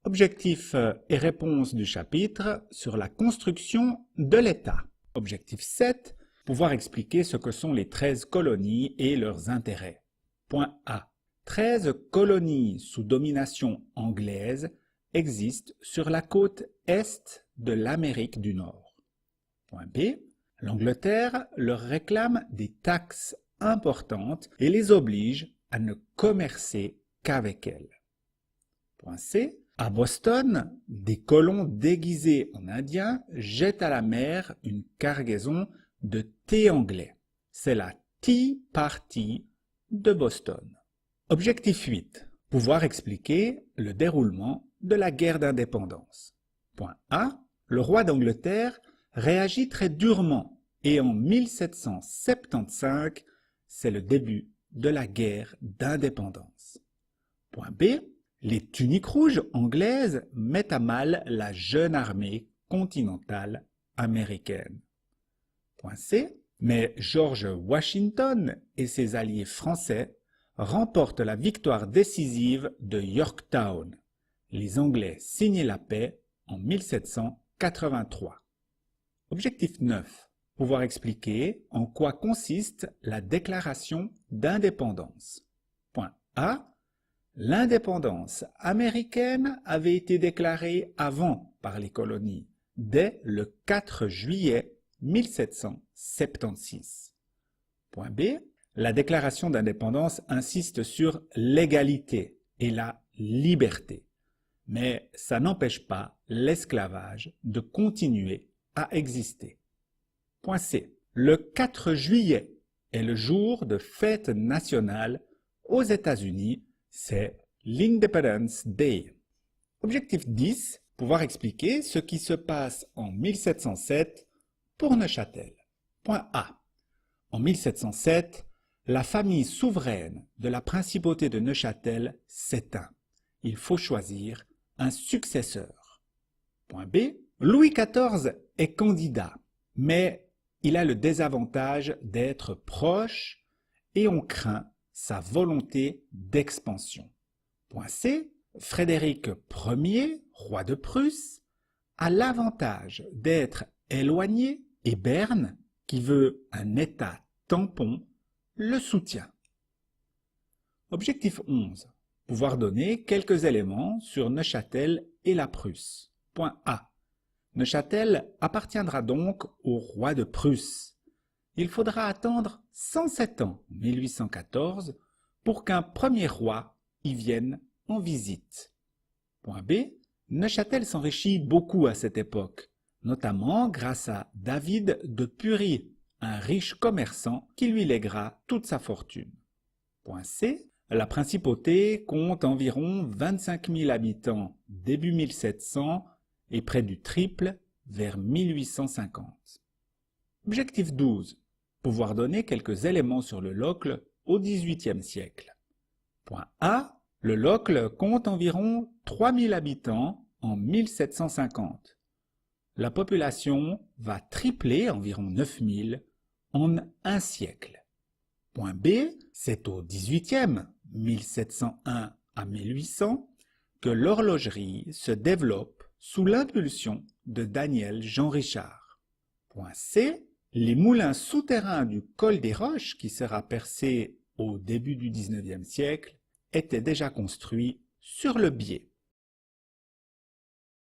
Objectif et réponse du chapitre sur la construction de l'État. Objectif 7. Pouvoir expliquer ce que sont les 13 colonies et leurs intérêts. Point A. 13 colonies sous domination anglaise existent sur la côte est de l'Amérique du Nord. Point B. L'Angleterre leur réclame des taxes importantes et les oblige à ne commercer qu'avec elle. Point C. À Boston, des colons déguisés en indiens jettent à la mer une cargaison de thé anglais. C'est la Tea Party de Boston. Objectif 8. Pouvoir expliquer le déroulement de la guerre d'indépendance. Point A. Le roi d'Angleterre réagit très durement et en 1775, c'est le début de la guerre d'indépendance. Point B. Les tuniques rouges anglaises mettent à mal la jeune armée continentale américaine. Point C. Mais George Washington et ses alliés français remportent la victoire décisive de Yorktown. Les Anglais signent la paix en 1783. Objectif 9. Pouvoir expliquer en quoi consiste la déclaration d'indépendance. Point A. L'indépendance américaine avait été déclarée avant par les colonies, dès le 4 juillet 1776. Point B. La déclaration d'indépendance insiste sur l'égalité et la liberté, mais ça n'empêche pas l'esclavage de continuer à exister. Point C. Le 4 juillet est le jour de fête nationale aux États-Unis. C'est l'Independence Day. Objectif 10. Pouvoir expliquer ce qui se passe en 1707 pour Neuchâtel. Point A. En 1707, la famille souveraine de la principauté de Neuchâtel s'éteint. Il faut choisir un successeur. Point B. Louis XIV est candidat, mais il a le désavantage d'être proche et on craint sa volonté d'expansion. Point C. Frédéric Ier, roi de Prusse, a l'avantage d'être éloigné et Berne, qui veut un État tampon, le soutient. Objectif 11. Pouvoir donner quelques éléments sur Neuchâtel et la Prusse. Point A. Neuchâtel appartiendra donc au roi de Prusse. Il faudra attendre 107 ans, 1814, pour qu'un premier roi y vienne en visite. Point B. Neuchâtel s'enrichit beaucoup à cette époque, notamment grâce à David de Pury, un riche commerçant qui lui léguera toute sa fortune. Point C. La principauté compte environ 25 000 habitants début 1700 et près du triple vers 1850. Objectif 12. Pouvoir donner quelques éléments sur le Locle au XVIIIe siècle. Point A. Le Locle compte environ 3 000 habitants en 1750. La population va tripler, environ 9 000, en un siècle. Point B. C'est au XVIIIe, 1701 à 1800, que l'horlogerie se développe sous l'impulsion de Daniel Jean Richard. Point C. Les moulins souterrains du col des Roches, qui sera percé au début du XIXe siècle, étaient déjà construits sur le biais.